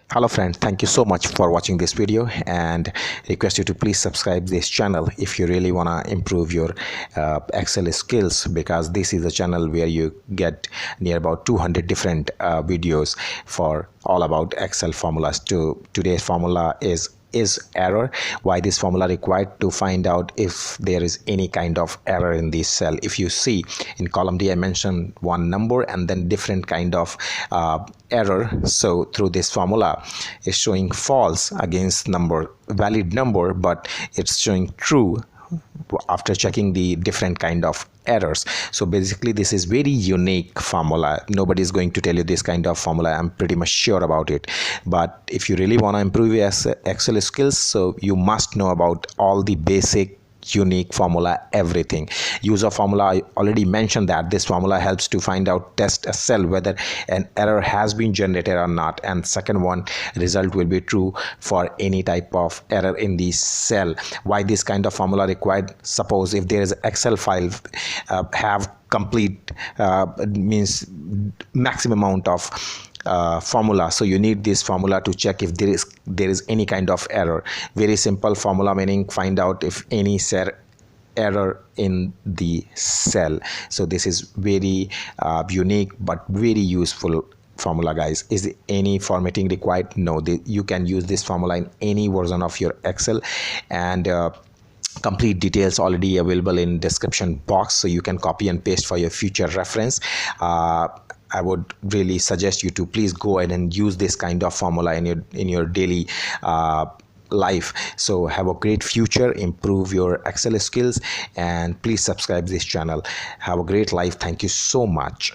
Hello friend, thank you so much for watching this video and request you to please subscribe this channel if you really want to improve your Excel skills, because this is a channel where you get near about 200 different videos for all about Excel formulas. Today's formula is error. Why this formula required? To find out if there is any kind of error in this cell. If you see in column D, I mentioned one number and then different kind of error. So through this formula, it's showing false against valid number, but it's showing true after checking the different kind of errors. So basically this is very unique formula. Nobody is going to tell you this kind of formula. I'm pretty much sure about it. But if you really want to improve your Excel skills, so you must know about all the basic unique formula, everything. User formula, I already mentioned that this formula helps to find out, test a cell whether an error has been generated or not, and second one, result will be true for any type of error in the cell. Why this kind of formula required? Suppose if there is Excel file have complete means maximum amount of formula, so you need this formula to check if there is any kind of error. Very simple formula, meaning find out if any error in the cell. So this is very unique but very useful formula, guys. Is any formatting required? No, you can use this formula in any version of your Excel, and complete details already available in description box, so you can copy and paste for your future reference. I would really suggest you to please go ahead and use this kind of formula in your daily life. So have a great future, improve your Excel skills, and please subscribe this channel. Have a great life. Thank you so much.